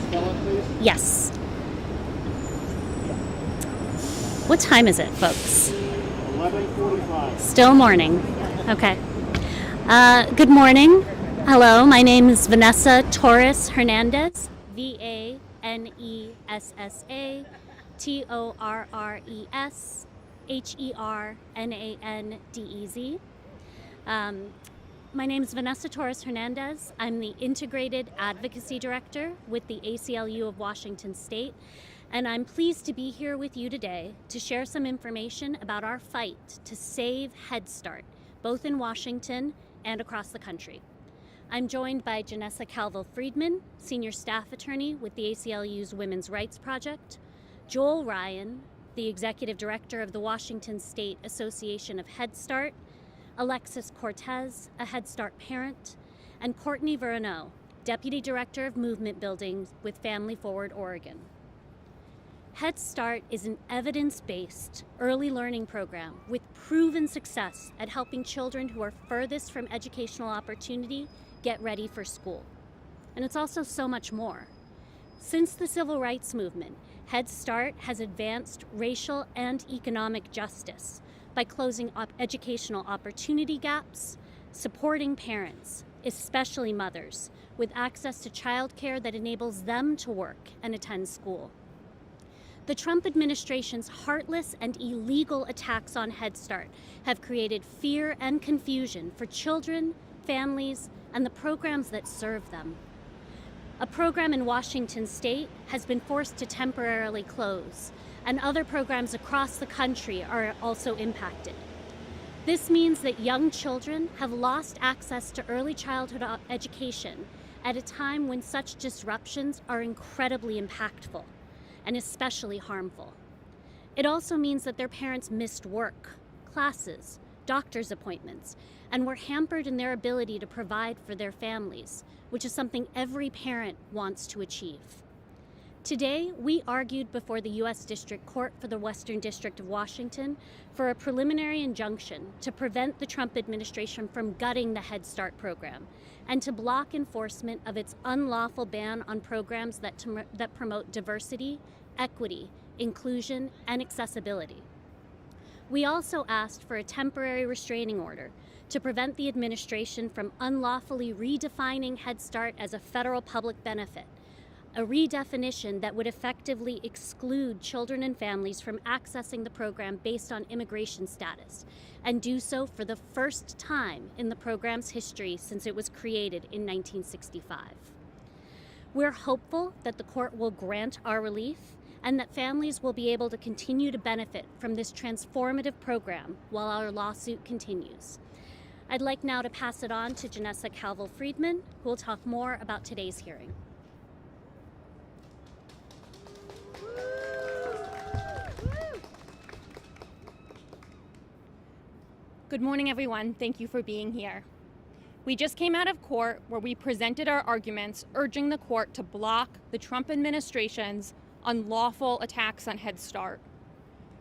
spell it, please? Yes. What time is it, folks? 11:45. Still morning. Okay. Good morning. Hello, my name is Vanessa Torres Hernandez, Vanessa Torres Hernandez. My name is Vanessa Torres Hernandez. I'm the Integrated Advocacy Director with the ACLU of Washington State, and I'm pleased to be here with you today to share some information about our fight to save Head Start, both in Washington and across the country. I'm joined by Janessa Calvo-Friedman, Senior Staff Attorney with the ACLU's Women's Rights Project, Joel Ryan, the Executive Director of the Washington State Association of Head Start, Alexis Cortez, a Head Start parent, and Courtney Verneau, Deputy Director of Movement Building with Family Forward Oregon. Head Start is an evidence-based early learning program with proven success at helping children who are furthest from educational opportunity get ready for school. And it's also so much more. Since the Civil Rights Movement, Head Start has advanced racial and economic justice by closing educational opportunity gaps, supporting parents, especially mothers, with access to childcare that enables them to work and attend school. The Trump administration's heartless and illegal attacks on Head Start have created fear and confusion for children, families, and the programs that serve them. A program in Washington State has been forced to temporarily close, and other programs across the country are also impacted. This means that young children have lost access to early childhood education at a time when such disruptions are incredibly impactful and especially harmful. It also means that their parents missed work, classes, doctor's appointments, and were hampered in their ability to provide for their families, which is something every parent wants to achieve. Today, we argued before the U.S. District Court for the Western District of Washington for a preliminary injunction to prevent the Trump administration from gutting the Head Start program and to block enforcement of its unlawful ban on programs that promote diversity, equity, inclusion, and accessibility. We also asked for a temporary restraining order to prevent the administration from unlawfully redefining Head Start as a federal public benefit, a redefinition that would effectively exclude children and families from accessing the program based on immigration status, and do so for the first time in the program's history since it was created in 1965. We're hopeful that the court will grant our relief and that families will be able to continue to benefit from this transformative program while our lawsuit continues. I'd like now to pass it on to Janessa Calvo-Friedman, who will talk more about today's hearing. Good morning, everyone. Thank you for being here. We just came out of court where we presented our arguments urging the court to block the Trump administration's unlawful attacks on Head Start.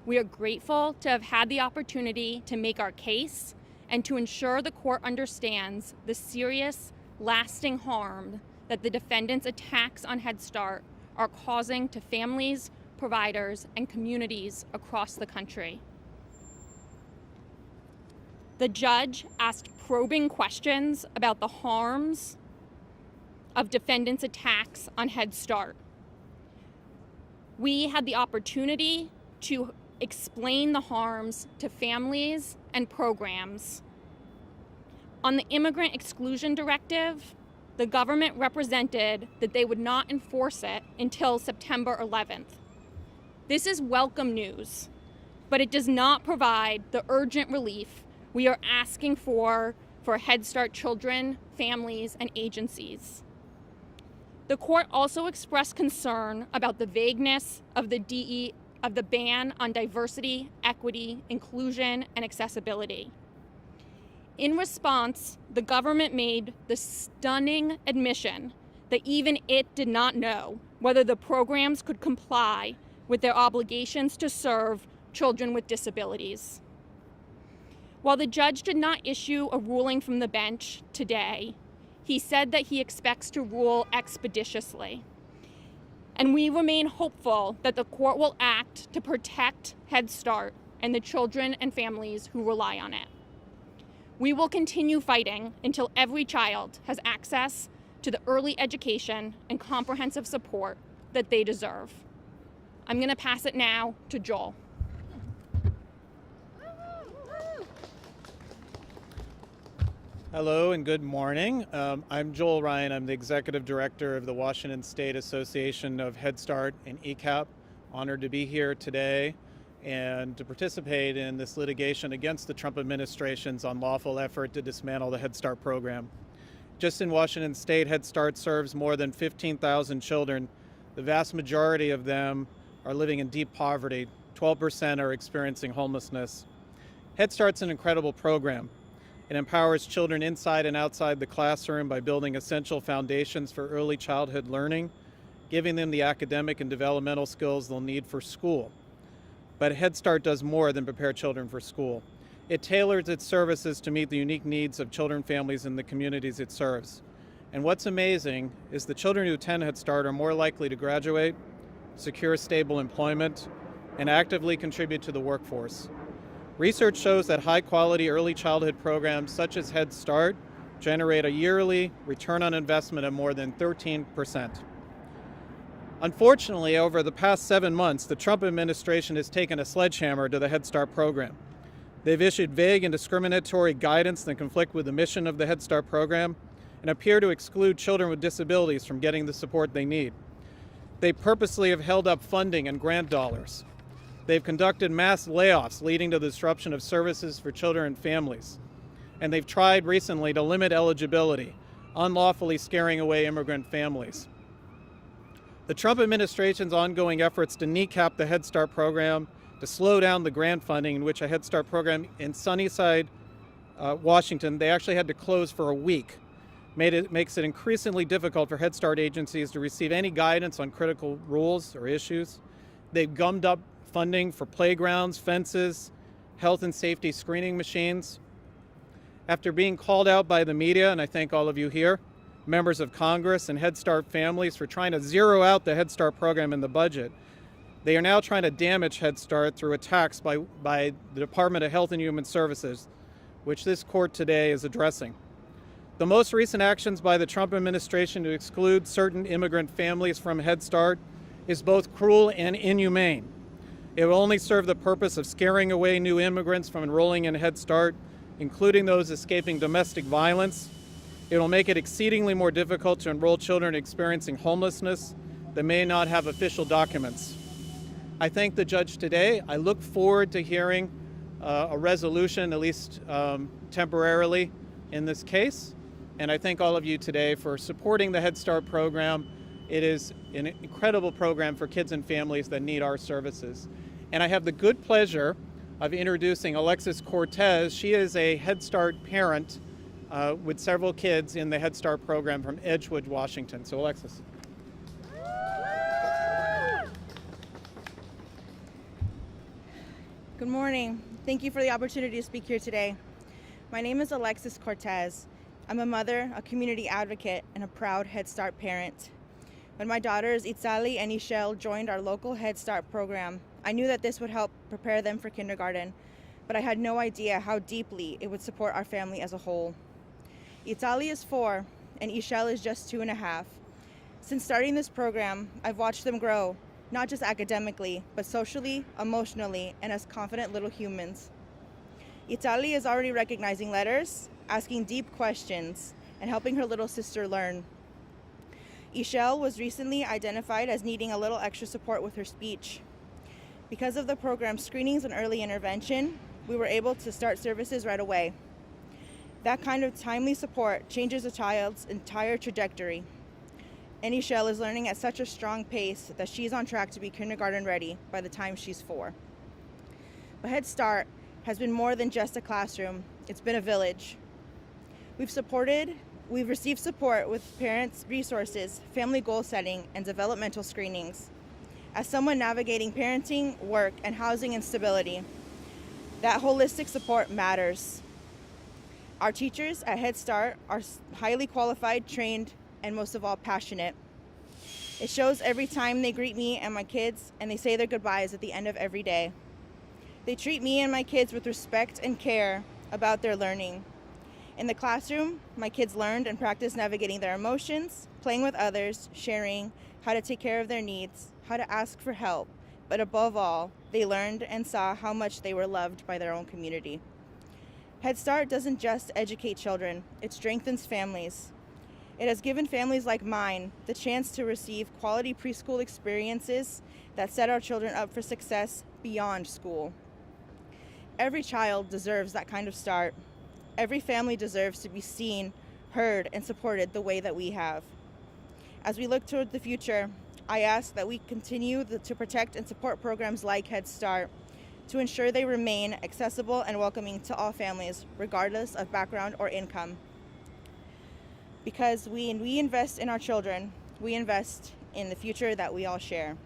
We are grateful to have had the opportunity to make our case and to ensure the court understands the serious, lasting harm that the defendants' attacks on Head Start are causing to families, providers, and communities across the country. The judge asked probing questions about the harms of defendants' attacks on Head Start. We had the opportunity to explain the harms to families and programs. On the Immigrant Exclusion Directive, the government represented that they would not enforce it until September 11th. This is welcome news, but it does not provide the urgent relief we are asking for Head Start children, families, and agencies. The court also expressed concern about the vagueness of the ban on diversity, equity, inclusion, and accessibility. In response, the government made the stunning admission that even it did not know whether the programs could comply with their obligations to serve children with disabilities. While the judge did not issue a ruling from the bench today, he said that he expects to rule expeditiously. And we remain hopeful that the court will act to protect Head Start and the children and families who rely on it. We will continue fighting until every child has access to the early education and comprehensive support that they deserve. I'm going to pass it now to Joel. Hello and good morning. I'm Joel Ryan. I'm the Executive Director of the Washington State Association of Head Start and ECAP. Honored to be here today and to participate in this litigation against the Trump administration's unlawful effort to dismantle the Head Start program. Just in Washington State, Head Start serves more than 15,000 children. The vast majority of them are living in deep poverty. 12% are experiencing homelessness. Head Start's an incredible program. It empowers children inside and outside the classroom by building essential foundations for early childhood learning, giving them the academic and developmental skills they'll need for school. But Head Start does more than prepare children for school. It tailors its services to meet the unique needs of children, families, and the communities it serves. And what's amazing is the children who attend Head Start are more likely to graduate, secure stable employment, and actively contribute to the workforce. Research shows that high-quality early childhood programs such as Head Start generate a yearly return on investment of more than 13%. Unfortunately, over the past 7 months, the Trump administration has taken a sledgehammer to the Head Start program. They've issued vague and discriminatory guidance that conflict with the mission of the Head Start program and appear to exclude children with disabilities from getting the support they need. They purposely have held up funding and grant dollars. They've conducted mass layoffs leading to the disruption of services for children and families. And they've tried recently to limit eligibility, unlawfully scaring away immigrant families. The Trump administration's ongoing efforts to kneecap the Head Start program, to slow down the grant funding, in which a Head Start program in Sunnyside, Washington, they actually had to close for a week, makes it increasingly difficult for Head Start agencies to receive any guidance on critical rules or issues. They've gummed up funding for playgrounds, fences, health and safety screening machines. After being called out by the media, and I thank all of you here, members of Congress and Head Start families for trying to zero out the Head Start program in the budget, they are now trying to damage Head Start through attacks by the Department of Health and Human Services, which this court today is addressing. The most recent actions by the Trump administration to exclude certain immigrant families from Head Start is both cruel and inhumane. It will only serve the purpose of scaring away new immigrants from enrolling in Head Start, including those escaping domestic violence. It will make it exceedingly more difficult to enroll children experiencing homelessness that may not have official documents. I thank the judge today. I look forward to hearing a resolution, at least temporarily, in this case. And I thank all of you today for supporting the Head Start program. It is an incredible program for kids and families that need our services. And I have the good pleasure of introducing Alexis Cortez. She is a Head Start parent with several kids in the Head Start program from Edgewood, Washington. So Alexis. Good morning. Thank you for the opportunity to speak here today. My name is Alexis Cortez. I'm a mother, a community advocate, and a proud Head Start parent. When my daughters Itzali and Ishel joined our local Head Start program, I knew that this would help prepare them for kindergarten, but I had no idea how deeply it would support our family as a whole. Itzali is 4, and Ishel is just 2.5. Since starting this program, I've watched them grow, not just academically, but socially, emotionally, and as confident little humans. Itzali is already recognizing letters, asking deep questions, and helping her little sister learn. Ishel was recently identified as needing a little extra support with her speech. Because of the program's screenings and early intervention, we were able to start services right away. That kind of timely support changes a child's entire trajectory. And Ishel is learning at such a strong pace that she's on track to be kindergarten ready by the time she's 4. But Head Start has been more than just a classroom. It's been a village. We've received support with parents' resources, family goal setting, and developmental screenings. As someone navigating parenting, work, and housing instability, that holistic support matters. Our teachers at Head Start are highly qualified, trained, and most of all, passionate. It shows every time they greet me and my kids, and they say their goodbyes at the end of every day. They treat me and my kids with respect and care about their learning. In the classroom, my kids learned and practiced navigating their emotions, playing with others, sharing, how to take care of their needs, how to ask for help, but above all, they learned and saw how much they were loved by their own community. Head Start doesn't just educate children, it strengthens families. It has given families like mine the chance to receive quality preschool experiences that set our children up for success beyond school. Every child deserves that kind of start. Every family deserves to be seen, heard, and supported the way that we have. As we look toward the future, I ask that we continue to protect and support programs like Head Start to ensure they remain accessible and welcoming to all families, regardless of background or income. Because when we invest in our children, we invest in the future that we all share.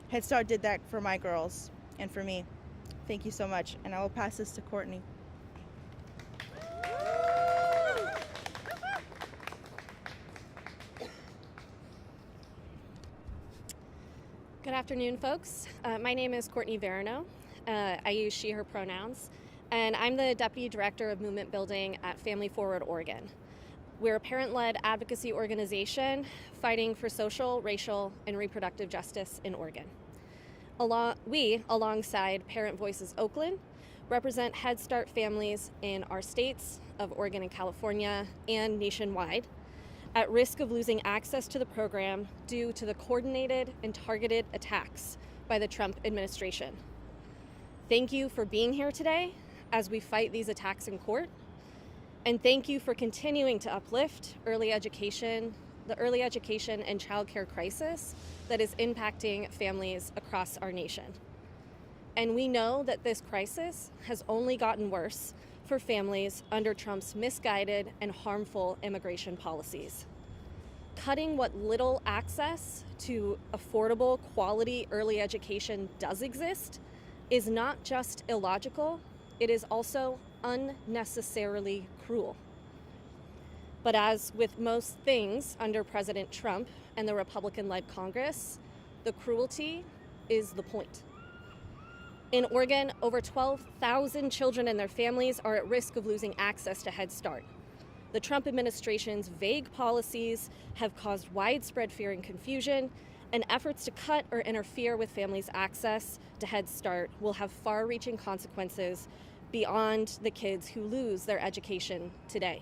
Head Start did that for my girls and for me. Thank you so much, and I will pass this to Courtney. Good afternoon, folks. My name is Courtney Verano. I use she, her pronouns, and I'm the Deputy Director of Movement Building at Family Forward Oregon. We're a parent-led advocacy organization fighting for social, racial, and reproductive justice in Oregon. We, alongside Parent Voices Oakland, represent Head Start families in our states of Oregon and California and nationwide at risk of losing access to the program due to the coordinated and targeted attacks by the Trump administration. Thank you for being here today as we fight these attacks in court. And thank you for continuing to uplift the early education and childcare crisis that is impacting families across our nation. And we know that this crisis has only gotten worse for families under Trump's misguided and harmful immigration policies. Cutting what little access to affordable, quality early education does exist is not just illogical, it is also unnecessarily cruel. But as with most things under President Trump and the Republican-led Congress, the cruelty is the point. In Oregon, over 12,000 children and their families are at risk of losing access to Head Start. The Trump administration's vague policies have caused widespread fear and confusion, and efforts to cut or interfere with families' access to Head Start will have far-reaching consequences beyond the kids who lose their education today.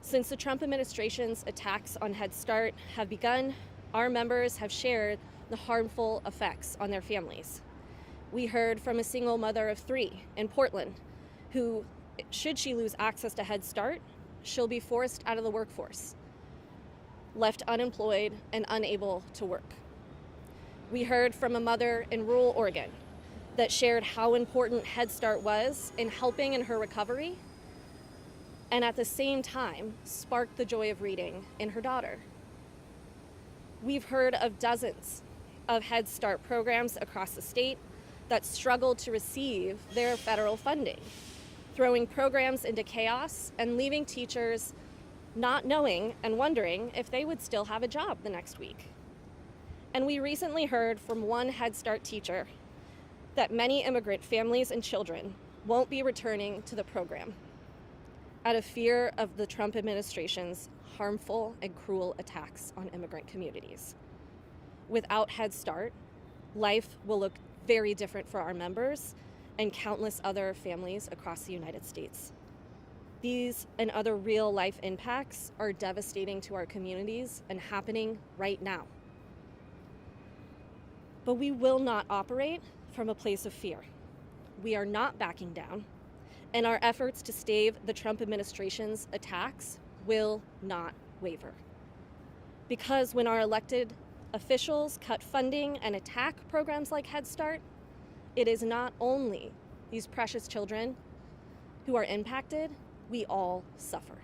Since the Trump administration's attacks on Head Start have begun, our members have shared the harmful effects on their families. We heard from a single mother of 3 in Portland who, should she lose access to Head Start, she'll be forced out of the workforce, left unemployed and unable to work. We heard from a mother in rural Oregon that shared how important Head Start was in helping in her recovery, and at the same time sparked the joy of reading in her daughter. We've heard of dozens of Head Start programs across the state that struggled to receive their federal funding, throwing programs into chaos and leaving teachers not knowing and wondering if they would still have a job the next week. And we recently heard from one Head Start teacher that many immigrant families and children won't be returning to the program out of fear of the Trump administration's harmful and cruel attacks on immigrant communities. Without Head Start, life will look very different for our members and countless other families across the United States. These and other real-life impacts are devastating to our communities and happening right now. But we will not operate from a place of fear. We are not backing down, and our efforts to stave the Trump administration's attacks will not waver. Because when our elected officials cut funding and attack programs like Head Start, it is not only these precious children who are impacted, we all suffer.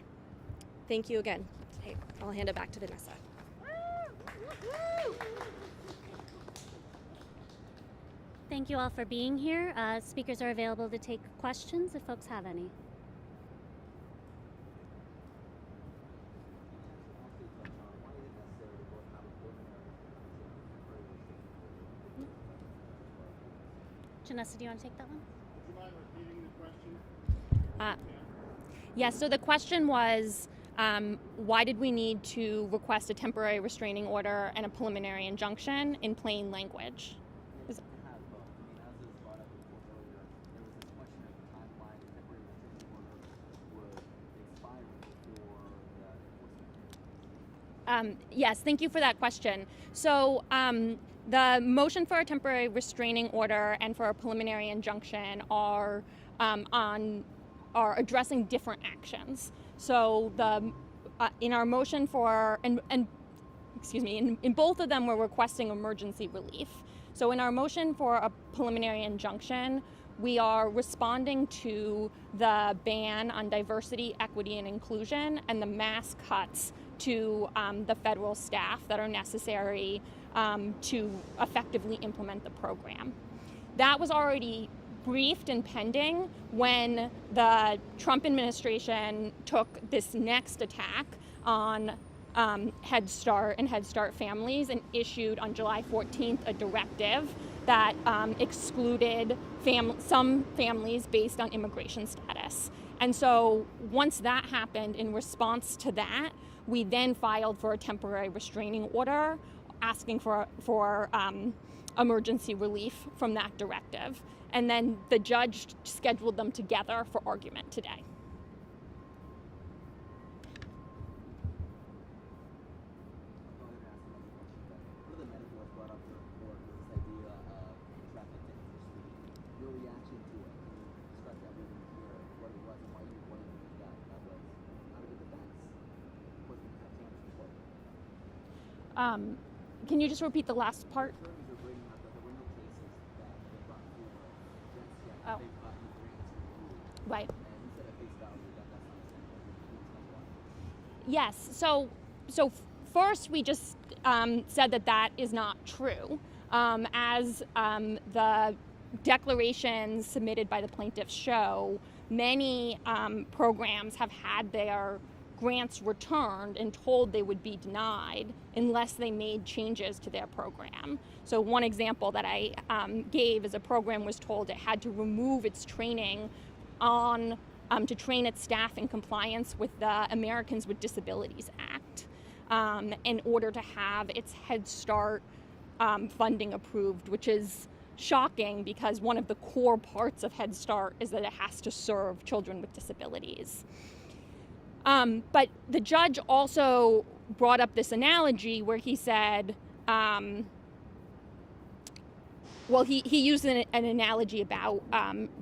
Thank you again. Hey, I'll hand it back to Vanessa. Thank you all for being here. Speakers are available to take questions if folks have any. Janessa, do you want to take that one? Would you mind repeating the question? Yes, so the question was, why did we need to request a temporary restraining order and a preliminary injunction in plain language? As was brought up before earlier, there was this question of the timeline the temporary restraining order would expire before the enforcement. Yes, thank you for that question. So the motion for a temporary restraining order and for a preliminary injunction are addressing different actions. So in our motion for in both of them we're requesting emergency relief. So in our motion for a preliminary injunction, we are responding to the ban on diversity, equity, and inclusion and the mass cuts to the federal staff that are necessary to effectively implement the program. That was already briefed and pending when the Trump administration took this next attack on Head Start and Head Start families and issued on July 14th a directive that excluded some families based on immigration status. And so once that happened, in response to that, we then filed for a temporary restraining order asking for emergency relief from that directive. And then the judge scheduled them together for argument today. One of the medical was brought up to the court was this idea of traffic tickets. Your reaction to it, can you describe that moving here, what it was and why you believe that was not a good defense? Was it important? Can you just repeat the last part? Attorneys are bringing up that there were no cases that were brought forward against yet Oh. they've gotten grants removed. Right. And you said at face value that that's not acceptable. Can you explain why? Yes. So first, we just said that is not true. As the declarations submitted by the plaintiffs show, many programs have had their grants returned and told they would be denied unless they made changes to their program. So one example that I gave is a program was told it had to remove its training on to train its staff in compliance with the Americans with Disabilities Act in order to have its Head Start funding approved, which is shocking because one of the core parts of Head Start is that it has to serve children with disabilities. But the judge also brought up this analogy where he said, he used an analogy about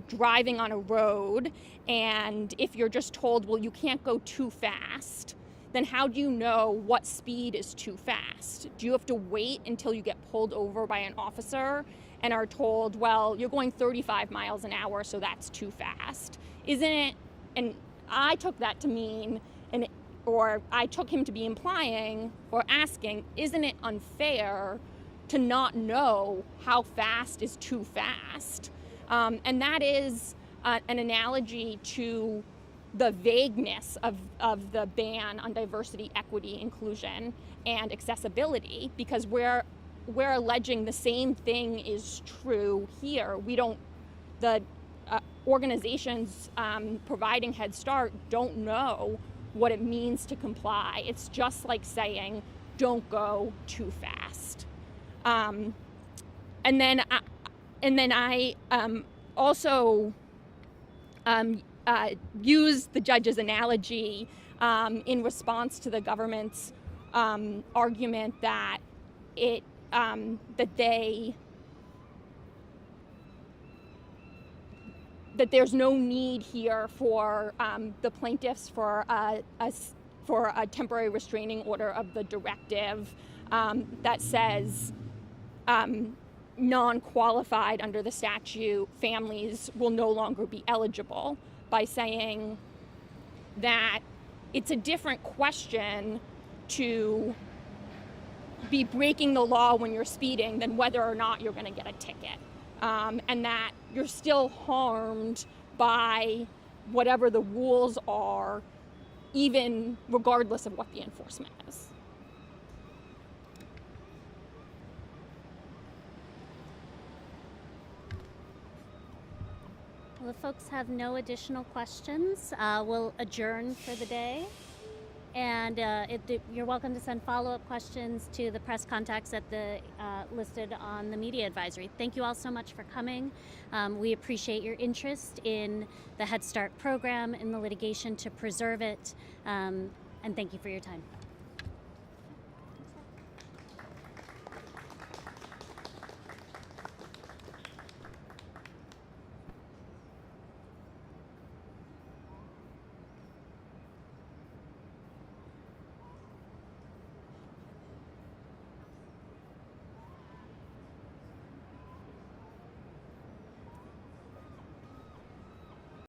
driving on a road, and if you're just told, well, you can't go too fast, then how do you know what speed is too fast? Do you have to wait until you get pulled over by an officer and are told, well, you're going 35 miles an hour, so that's too fast? Isn't it? And I took that to mean, or I took him to be implying or asking, isn't it unfair to not know how fast is too fast? And that is an analogy to the vagueness of the ban on diversity, equity, inclusion, and accessibility, because we're alleging the same thing is true here. The organizations providing Head Start don't know what it means to comply. It's just like saying, don't go too fast. And then I also used the judge's analogy in response to the government's argument that that there's no need here for the plaintiffs for a temporary restraining order of the directive that says non-qualified under the statute families will no longer be eligible, by saying that it's a different question to be breaking the law when you're speeding than whether or not you're going to get a ticket. And that you're still harmed by whatever the rules are, even regardless of what the enforcement is. Well, if folks have no additional questions, we'll adjourn for the day. And you're welcome to send follow-up questions to the press contacts at the listed on the media advisory. Thank you all so much for coming. We appreciate your interest in the Head Start program and the litigation to preserve it. And thank you for your time.